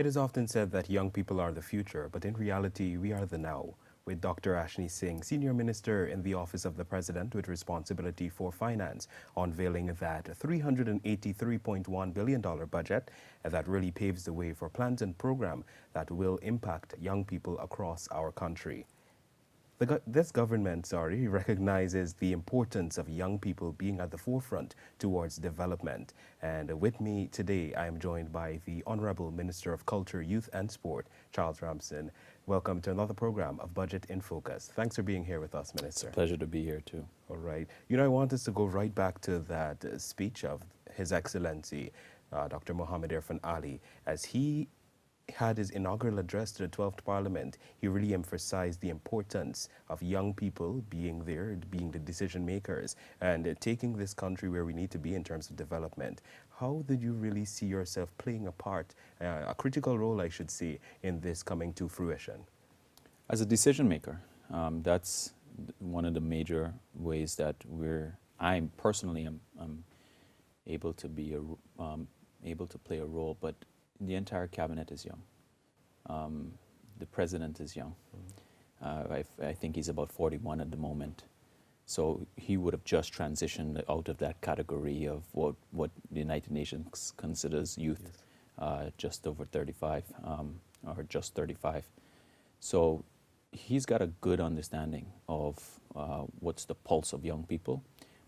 It is often said that young people are the future, but in reality, we are the now. With Dr. Ashni Singh, Senior Minister in the Office of the President with responsibility for finance, unveiling that $383.1 billion budget that really paves the way for plans and programs that will impact young people across our country. This government, recognizes the importance of young people being at the forefront towards development. And with me today, I am joined by the Honorable Minister of Culture, Youth and Sport, Charles Ramson. Welcome to another program of Budget in Focus. Thanks for being here with us, Minister. It's a pleasure to be here, too. All right. You know, I want us to go right back to that speech of His Excellency, Dr. Mohammed Irfan Ali, as he had his inaugural address to the 12th Parliament. He really emphasized the importance of young people being there, being the decision makers, and taking this country where we need to be in terms of development. How did you really see yourself playing a part, a critical role, I should say, in this coming to fruition? As a decision maker, that's one of the major ways that I personally am able to be able to play a role, but the entire cabinet is young. The president is young. I think he's about 41 at the moment. So he would have just transitioned out of that category of what the United Nations considers youth, yes. Just over 35, or just 35. So he's got a good understanding of what's the pulse of young people,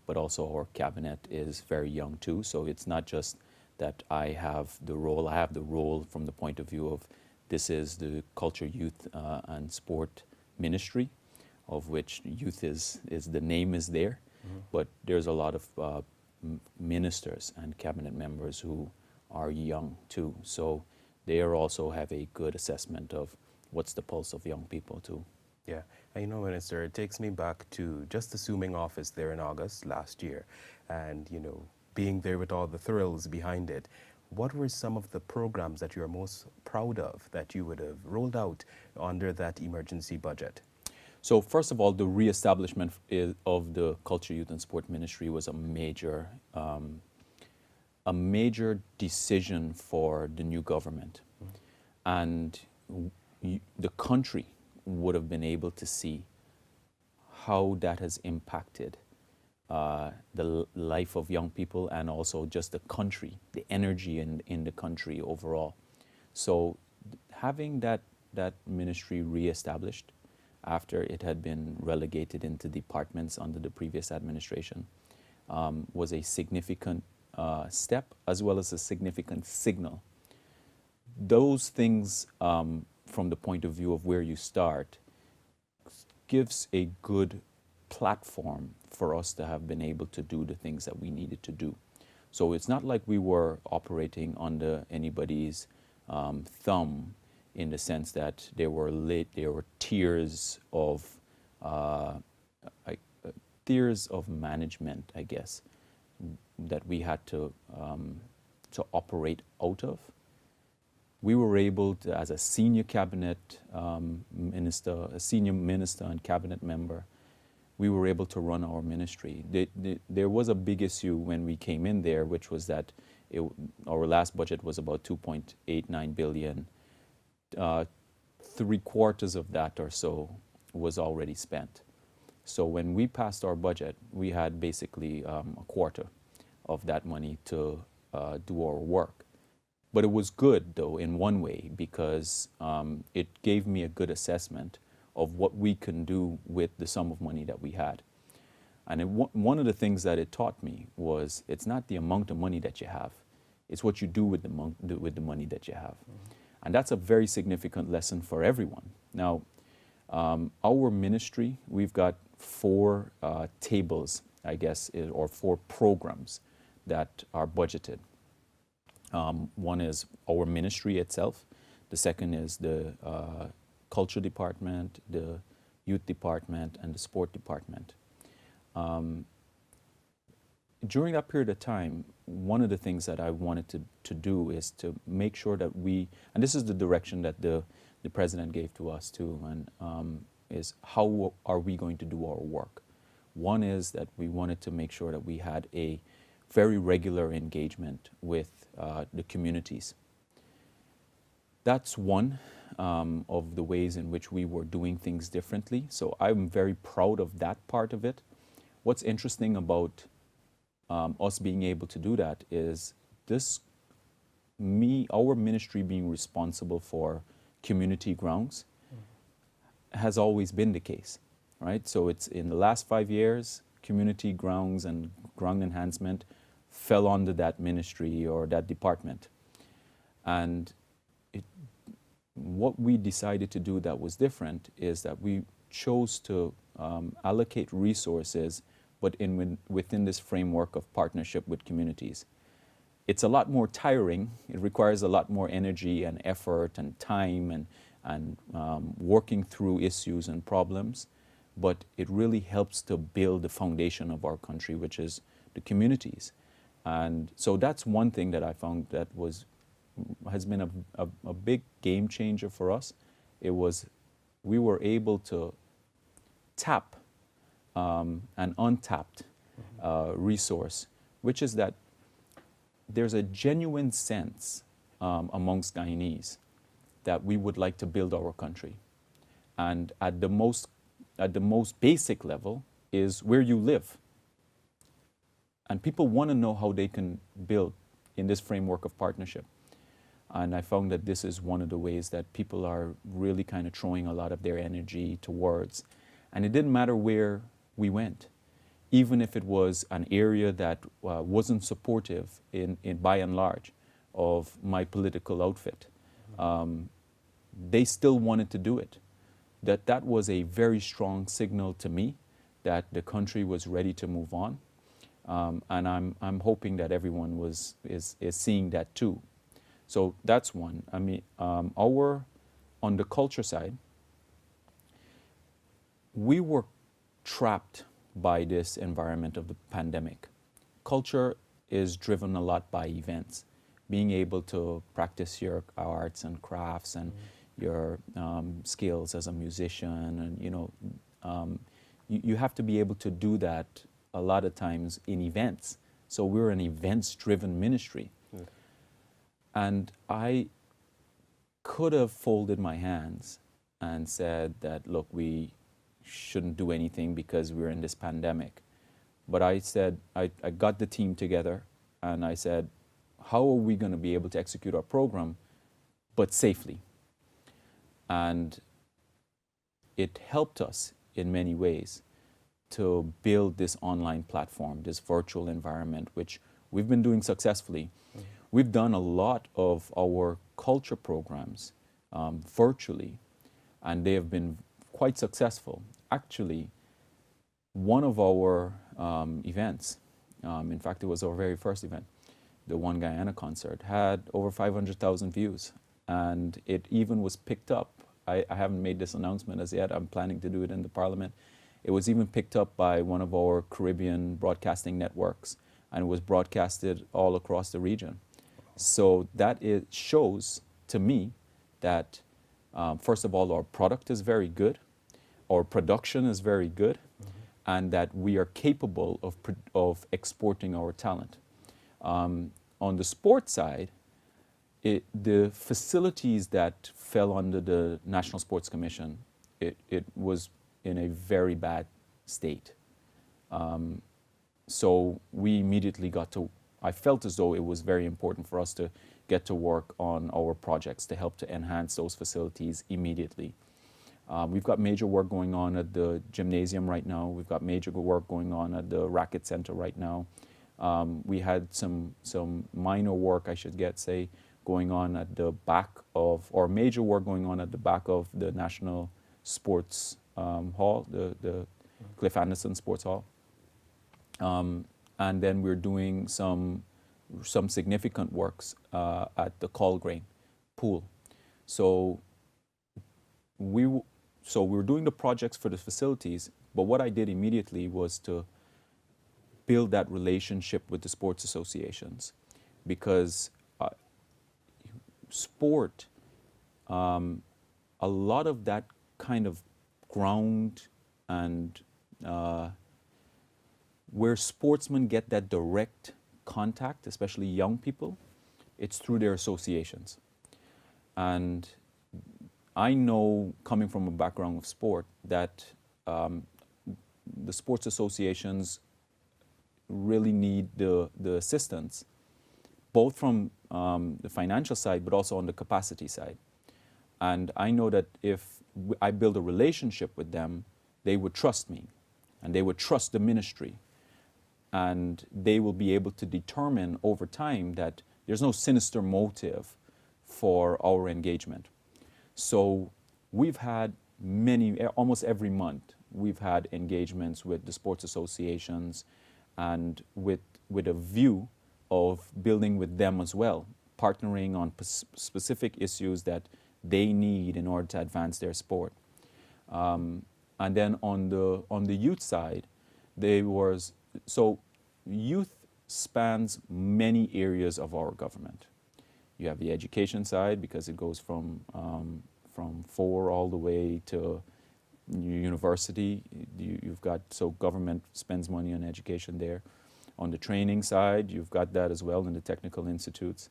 but also our cabinet is very young too. So it's not just that I have the role from the point of view of this is the Culture, Youth and Sport Ministry, of which youth is the name is there, but there's a lot of ministers and cabinet members who are young too. So they also have a good assessment of what's the pulse of young people too. Yeah, and you know, Minister, it takes me back to just assuming office there in August last year, and you know, being there with all the thrills behind it. What were some of the programs that you're most proud of that you would have rolled out under that emergency budget? So first of all, the reestablishment of the Culture, Youth and Sport Ministry was a major decision for the new government. And the country would have been able to see how that has impacted the life of young people and also just the country, the energy in the country overall. So having that ministry reestablished after it had been relegated into departments under the previous administration was a significant step as well as a significant signal. Those things from the point of view of where you start gives a good platform for us to have been able to do the things that we needed to do. So it's not like we were operating under anybody's thumb in the sense that there were tiers of management, I guess, that we had to operate out of. We were able to, as a senior cabinet minister, a senior minister and cabinet member, we were able to run our ministry. There was a big issue when we came in there, which was that our last budget was about $2.89 billion. 3/4 of that or so was already spent. So when we passed our budget, we had basically a quarter of that money to do our work. But it was good, though, in one way, because it gave me a good assessment of what we can do with the sum of money that we had. And one of the things that it taught me was it's not the amount of money that you have, it's what you do with the money that you have. And that's a very significant lesson for everyone. Now, our ministry, we've got 4 tables, I guess, or 4 programs that are budgeted. One is our ministry itself. The second is the culture department, the youth department, and the sport department. During that period of time, one of the things that I wanted to do is to make sure that and this is the direction that the president gave to us too, and is how are we going to do our work? One is that we wanted to make sure that we had a very regular engagement with the communities. that's one of the ways in which we were doing things differently. So I'm very proud of that part of it. What's interesting about us being able to do that is this our ministry being responsible for community grounds has always been the case, right? So it's in the last 5 years, community grounds and ground enhancement fell under that ministry or that department. And what we decided to do that was different is that we chose to allocate resources, but within this framework of partnership with communities. It's a lot more tiring. It requires a lot more energy and effort and time and working through issues and problems, but it really helps to build the foundation of our country, which is the communities. And so that's one thing that I found that has been a big game changer for us. We were able to tap an untapped resource, which is that there's a genuine sense amongst Guyanese that we would like to build our country. And at the most basic level is where you live. And people want to know how they can build in this framework of partnership. And I found that this is one of the ways that people are really kind of throwing a lot of their energy towards. And it didn't matter where we went, even if it was an area that wasn't supportive by and large of my political outfit. They still wanted to do it. That was a very strong signal to me that the country was ready to move on. And I'm hoping that everyone is seeing that too. So that's one. I mean, on the culture side, we were trapped by this environment of the pandemic. Culture is driven a lot by events, being able to practice your arts and crafts and your skills as a musician, and you have to be able to do that a lot of times in events. So we're an events-driven ministry. Yeah. And I could have folded my hands and said that, look, we shouldn't do anything because we're in this pandemic. But I said, I got the team together and I said, how are we going to be able to execute our program, but safely? And it helped us in many ways to build this online platform, this virtual environment, which we've been doing successfully. Mm-hmm. We've done a lot of our culture programs virtually, and they have been quite successful. Actually, one of our events, in fact, it was our very first event, the One Guyana concert, had over 500,000 views, and it even was picked up. I haven't made this announcement as yet. I'm planning to do it in the Parliament. It was even picked up by one of our Caribbean broadcasting networks, and it was broadcasted all across the region. So that shows to me that, first of all, our product is very good, our production is very good, mm-hmm. and that we are capable of exporting our talent. On the sports side, the facilities that fell under the National Sports Commission, it was in a very bad state. So we immediately I felt as though it was very important for us to get to work on our projects to help to enhance those facilities immediately. We've got major work going on at the gymnasium right now. We've got major work going on at the racket center right now. We had some minor work, I should say, going on at the back of, or major work going on at the back of the National Sports Hall, the Cliff Anderson Sports Hall. And then we're doing some significant works at the Colgrain pool. So we're doing the projects for the facilities, but what I did immediately was to build that relationship with the sports associations, because sport, a lot of that kind of ground and where sportsmen get that direct contact, especially young people, it's through their associations. And I know, coming from a background of sport, that the sports associations really need the assistance, both from the financial side, but also on the capacity side. And I know that if I build a relationship with them, they would trust me, and they would trust the ministry, and they will be able to determine over time that there's no sinister motive for our engagement. So we've had almost every month, we've had engagements with the sports associations, and with a view of building with them as well, partnering on specific issues that they need in order to advance their sport. And then on the youth side, youth spans many areas of our government. You have the education side, because it goes from 4 all the way to university. You've got, so government spends money on education there. On the training side, you've got that as well in the technical institutes.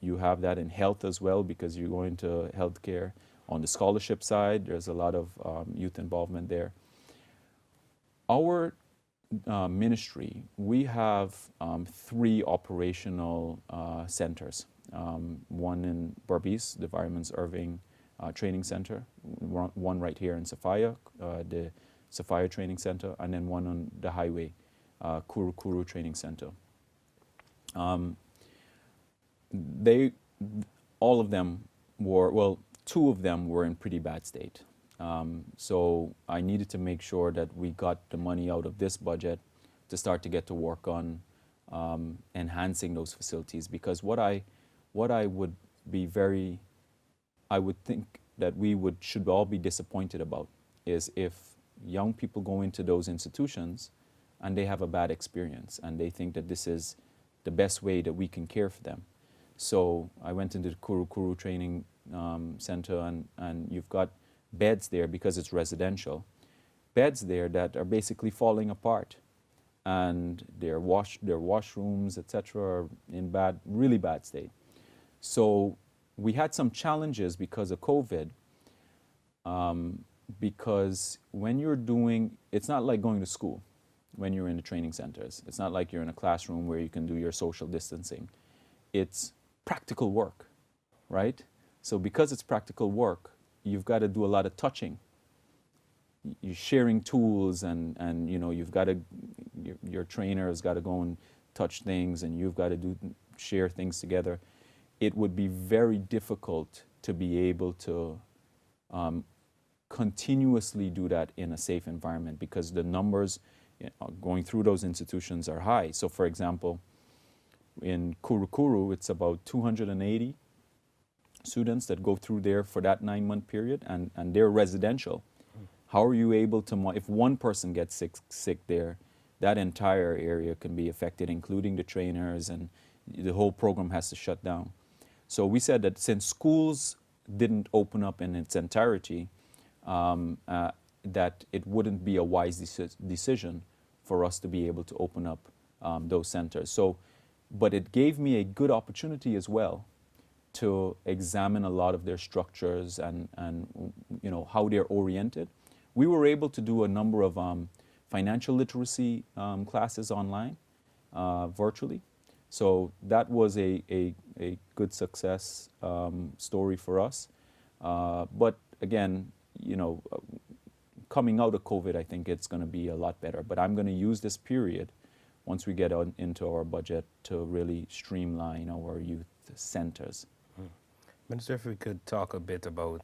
You have that in health as well, because you go into healthcare. On the scholarship side, there's a lot of youth involvement there. Our ministry, we have 3 operational centers. One in Berbice, the Fireman's Irving Training Center, one right here in Sophia, the Sophia Training Center, and then one on the highway, Kuru Kuru Training Center. All of them were, well, 2 of them were in pretty bad state. So I needed to make sure that we got the money out of this budget to start to get to work on enhancing those facilities, because what I would be I would think that should all be disappointed about is if young people go into those institutions and they have a bad experience and they think that this is the best way that we can care for them. So I went into the Kuru Kuru Training Center, and you've got beds there, because it's residential, beds there that are basically falling apart, and their washrooms, etc., are in really bad state. So we had some challenges because of COVID, because when you're it's not like going to school when you're in the training centers. It's not like you're in a classroom where you can do your social distancing. It's practical work, right? So because it's practical work, you've got to do a lot of touching. You're sharing tools, and you know, your trainer has got to go and touch things, and you've got to share things together. It would be very difficult to be able to continuously do that in a safe environment, because the numbers going through those institutions are high. So for example, in Kuru Kuru, it's about 280 students that go through there for that 9-month period, and they're residential. How are you able to, if one person gets sick there, that entire area can be affected, including the trainers, and the whole program has to shut down. So we said that since schools didn't open up in its entirety, that it wouldn't be a wise decision for us to be able to open up those centers. So, but it gave me a good opportunity as well to examine a lot of their structures and you know, how they're oriented. We were able to do a number of financial literacy classes online, virtually. So that was a good success story for us. But again, you know, coming out of COVID, I think it's going to be a lot better. But I'm going to use this period, once we get into our budget, to really streamline our youth centers. Minister, if we could talk a bit about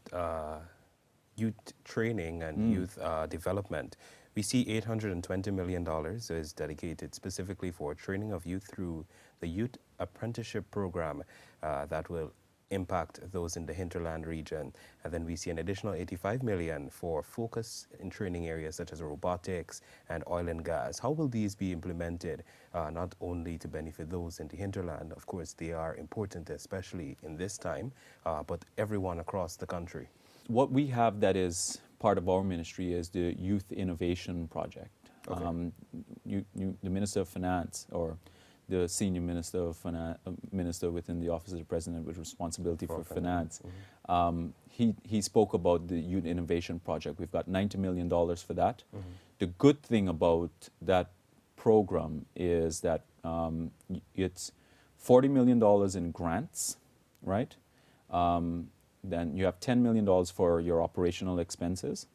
youth training and youth development. We see $820 million is dedicated specifically for training of youth through the Youth Apprenticeship Program that will impact those in the hinterland region. And then we see an additional $85 million for focus in training areas such as robotics and oil and gas. How will these be implemented, not only to benefit those in the hinterland? Of course, they are important, especially in this time, but everyone across the country. What we have that is part of our ministry is the Youth Innovation Project. Okay. The Minister of Finance, or the senior minister of minister within the office of the president with responsibility for finance. He spoke about the Youth Innovation Project. We've got $90 million for that. The good thing about that program is that it's $40 million in grants, right? Then you have $10 million for your operational expenses,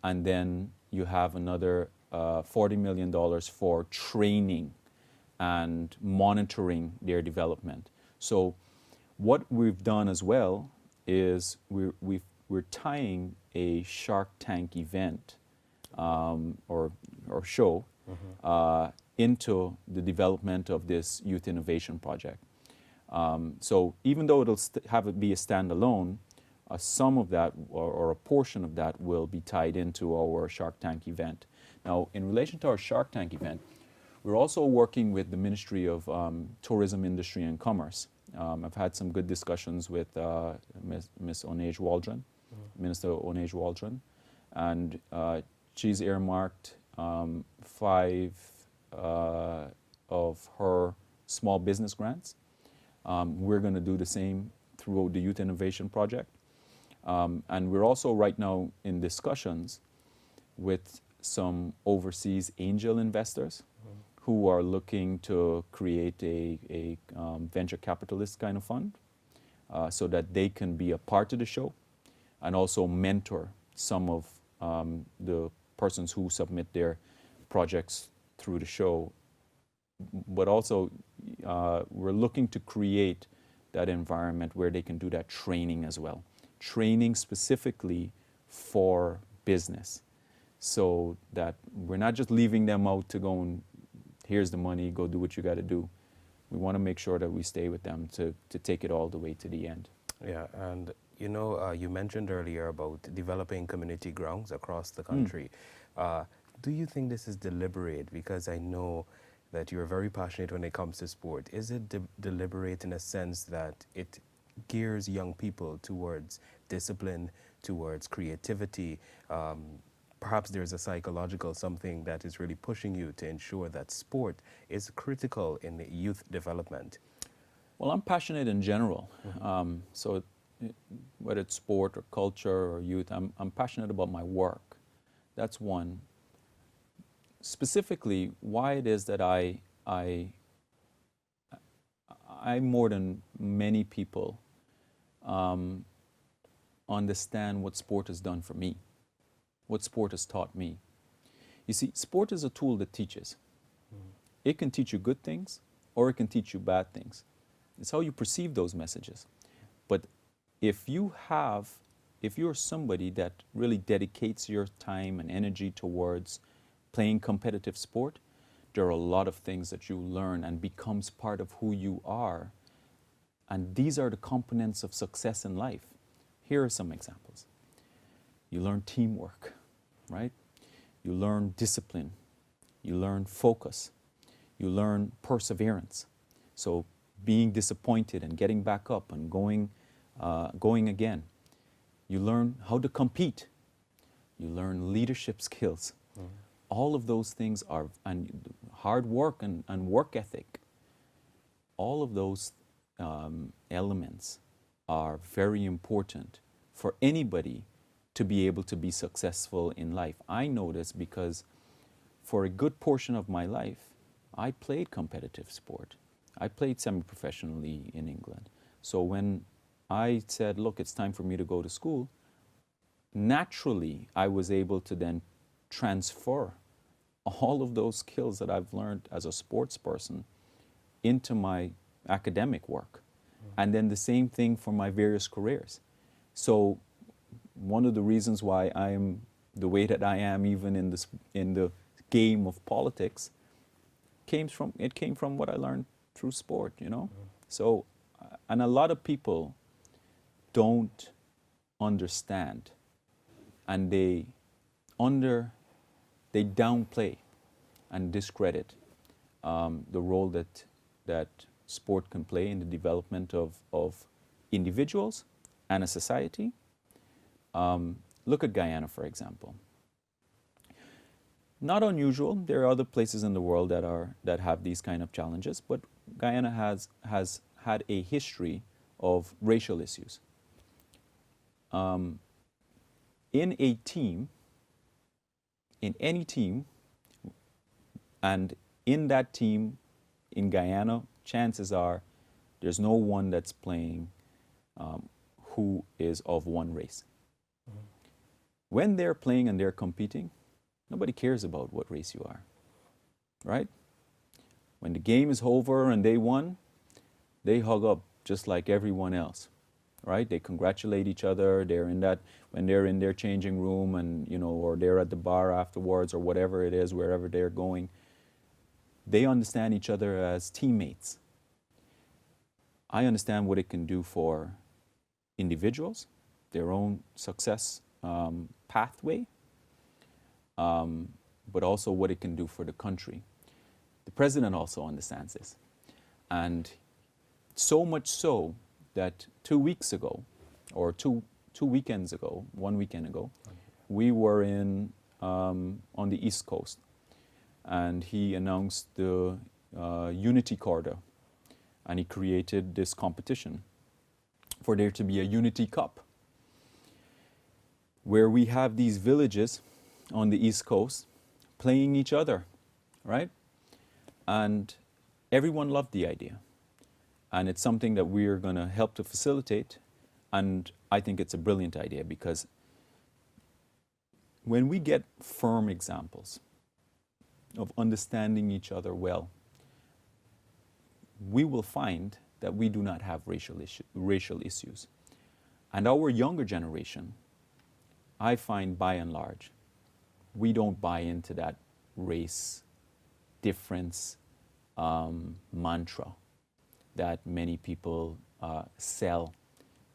and then you have another $40 million for training and monitoring their development. So what we've done as well is we're tying a Shark Tank event or show into the development of this Youth Innovation Project. So even though it'll be a standalone, some of that or a portion of that will be tied into our Shark Tank event. Now, in relation to our Shark Tank event, we're also working with the Ministry of Tourism, Industry and Commerce. I've had some good discussions with Ms. Onej Waldron, Minister Onej Waldron, and she's earmarked 5 of her small business grants. We're going to do the same through the Youth Innovation Project. And we're also right now in discussions with some overseas angel investors who are looking to create a venture capitalist kind of fund so that they can be a part of the show and also mentor some of the persons who submit their projects through the show. But also we're looking to create that environment where they can do that training as well. Training specifically for business, so that we're not just leaving them out to go and here's the money, go do what you got to do. We want to make sure that we stay with them to take it all the way to the end. Yeah, and you know, you mentioned earlier about developing community grounds across the country. Do you think this is deliberate? Because I know that you're very passionate when it comes to sport. Is it deliberate in a sense that it gears young people towards discipline, towards creativity? Perhaps there's a psychological something that is really pushing you to ensure that sport is critical in the youth development. Well, I'm passionate in general. So whether it's sport or culture or youth, I'm passionate about my work. That's one. Specifically, why it is that I more than many people understand what sport has done for me, what sport has taught me. You see, sport is a tool that teaches. It can teach you good things or it can teach you bad things. It's how you perceive those messages. But if you're somebody that really dedicates your time and energy towards playing competitive sport, there are a lot of things that you learn and becomes part of who you are. And these are the components of success in life. Here are some examples. You learn teamwork, right? You learn discipline. You learn focus. You learn perseverance. So being disappointed and getting back up and going again. You learn how to compete. You learn leadership skills. All of those things are, and hard work and work ethic, all of those elements are very important for anybody to be able to be successful in life. I know this because for a good portion of my life, I played competitive sport. I played semi-professionally in England. So when I said, look, it's time for me to go to school, naturally I was able to then transfer all of those skills that I've learned as a sports person into my academic work. And then the same thing for my various careers. So one of the reasons why I am the way that I am even in the game of politics came from what I learned through sport, you know? So, and a lot of people don't understand, and they downplay and discredit the role that sport can play in the development of individuals and a society. Look at Guyana, for example. Not unusual. There are other places in the world that have these kind of challenges, but Guyana has had a history of racial issues. In a team, in any team, and in that team in Guyana, chances are there's no one that's playing who is of one race. When they're playing and they're competing, nobody cares about what race you are, right? When the game is over and they won, they hug up just like everyone else, right? They congratulate each other. They're in that, when they're in their changing room and, you know, or they're at the bar afterwards or whatever it is, wherever they're going, they understand each other as teammates. I understand what it can do for individuals, their own success pathway, but also what it can do for the country. The president also understands this. And so much so that 2 weeks ago, or two weekends ago, 1 weekend ago, we were on the East Coast, and he announced the Unity Corridor, and he created this competition for there to be a Unity Cup, where we have these villages on the East Coast playing each other, right? And everyone loved the idea. And it's something that we're going to help to facilitate. And I think it's a brilliant idea, because when we get firm examples of understanding each other well, we will find that we do not have racial issues. And our younger generation, I find by and large, we don't buy into that race difference mantra that many people sell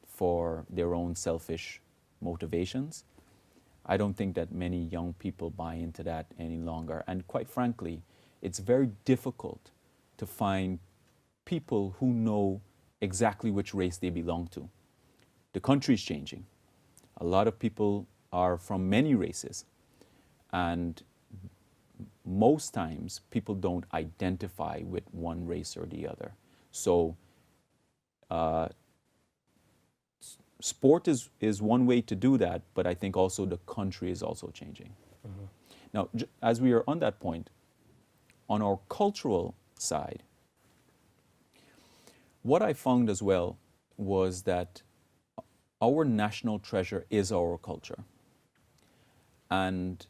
for their own selfish motivations. I don't think that many young people buy into that any longer. And quite frankly, it's very difficult to find people who know exactly which race they belong to. The country's changing. A lot of people are from many races, and most times people don't identify with one race or the other. So sport is one way to do that, but I think also the country is also changing. Mm-hmm. Now, as we are on that point, on our cultural side, what I found as well was that our national treasure is our culture. And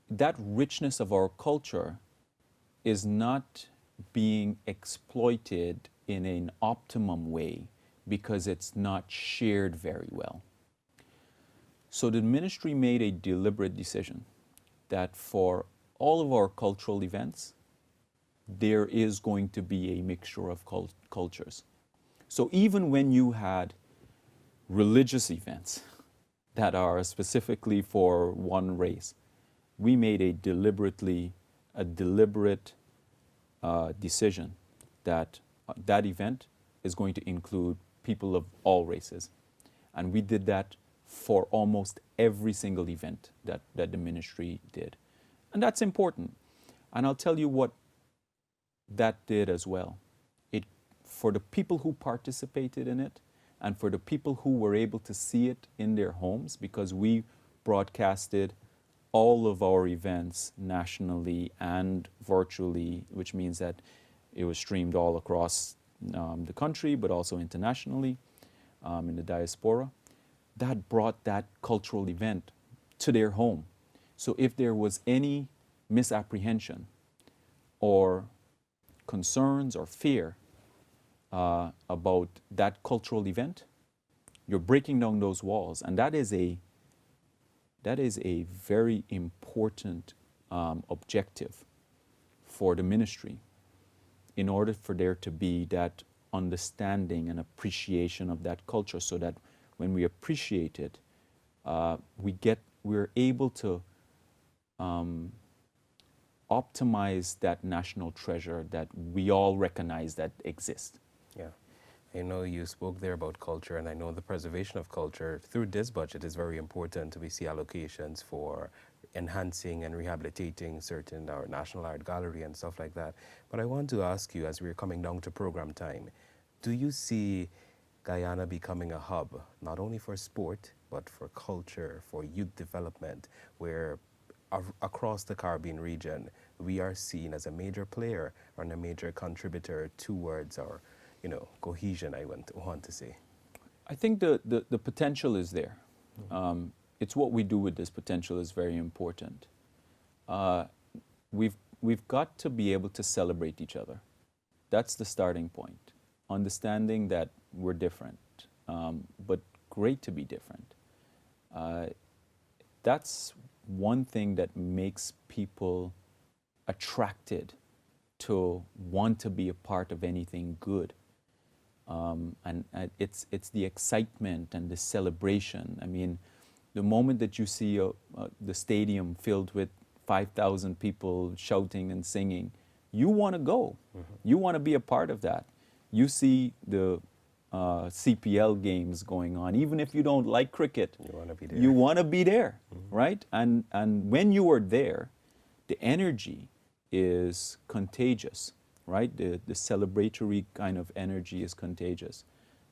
that richness of our culture is not being exploited in an optimum way because it's not shared very well. So the ministry made a deliberate decision that for all of our cultural events, there is going to be a mixture of cultures. So even when you had religious events that are specifically for one race, we made a deliberate decision that that event is going to include people of all races. And we did that for almost every single event that the ministry did. And that's important. And I'll tell you what that did as well. It, for the people who participated in it, and for the people who were able to see it in their homes, because we broadcasted all of our events nationally and virtually, which means that it was streamed all across the country, but also internationally in the diaspora. That brought that cultural event to their home. So if there was any misapprehension or concerns or fear about that cultural event, you're breaking down those walls. And that is a very important objective for the ministry, in order for there to be that understanding and appreciation of that culture, so that when we appreciate it, we're able to optimize that national treasure that we all recognize that exists. Yeah. I know you spoke there about culture, and I know the preservation of culture through this budget is very important. We see allocations for enhancing and rehabilitating certain our National Art Gallery and stuff like that. But I want to ask you, as we're coming down to program time, do you see Guyana becoming a hub, not only for sport, but for culture, for youth development, where across the Caribbean region, we are seen as a major player and a major contributor towards our, cohesion, I want to say? I think the potential is there. It's what we do with this potential is very important. We've got to be able to celebrate each other. That's the starting point. Understanding that we're different, but great to be different. That's one thing that makes people attracted to want to be a part of anything good. And it's the excitement and the celebration. I mean, the moment that you see the stadium filled with 5,000 people shouting and singing, you want to go. Mm-hmm. You want to be a part of that. You see the CPL games going on, even if you don't like cricket, you want to be there. You want to be there, mm-hmm. right? And when you are there, the energy is contagious, right? The celebratory kind of energy is contagious.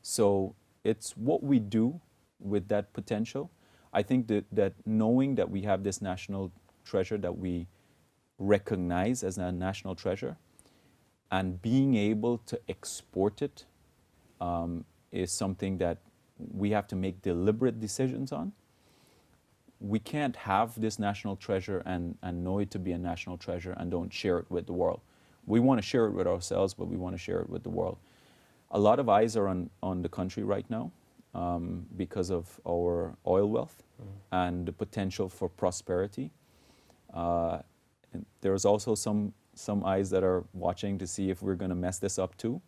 So it's what we do with that potential. I think that knowing that we have this national treasure that we recognize as a national treasure and being able to export it is something that we have to make deliberate decisions on. We can't have this national treasure and know it to be a national treasure and don't share it with the world. We want to share it with ourselves, but we want to share it with the world. A lot of eyes are on the country right now because of our oil wealth and the potential for prosperity. And there's also some eyes that are watching to see if we're going to mess this up too.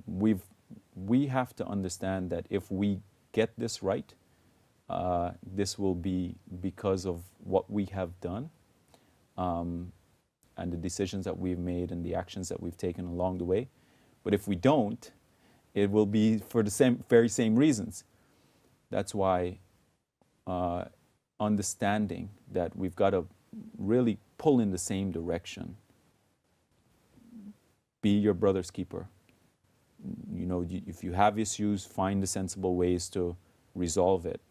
We have to understand that if we get this right, this will be because of what we have done and the decisions that we've made and the actions that we've taken along the way. But if we don't, it will be for the very same reasons. That's why understanding that we've got to really pull in the same direction. Be your brother's keeper. If you have issues, find the sensible ways to resolve it.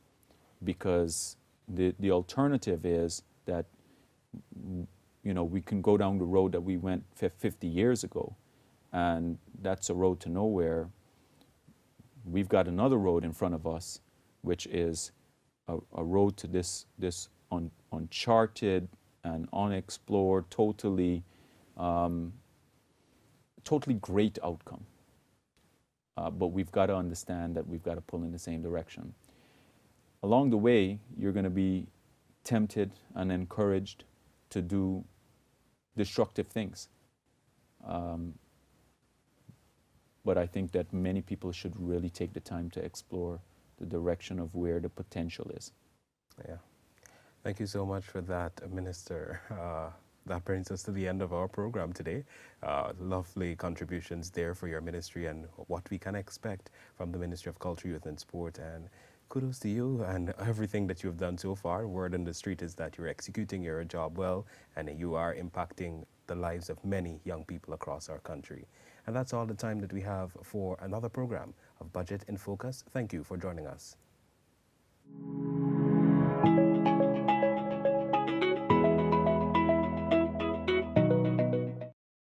Because the alternative is that, we can go down the road that we went 50 years ago, and that's a road to nowhere. We've got another road in front of us, which is a road to this uncharted and unexplored, totally great outcome. But we've got to understand that we've got to pull in the same direction. Along the way, you're going to be tempted and encouraged to do destructive things. But I think that many people should really take the time to explore the direction of where the potential is. Yeah. Thank you so much for that, Minister. That brings us to the end of our program today. Lovely contributions there for your ministry and what we can expect from the Ministry of Culture, Youth and Sport. And kudos to you and everything that you've done so far. Word on the street is that you're executing your job well and you are impacting the lives of many young people across our country. And that's all the time that we have for another program of Budget in Focus. Thank you for joining us.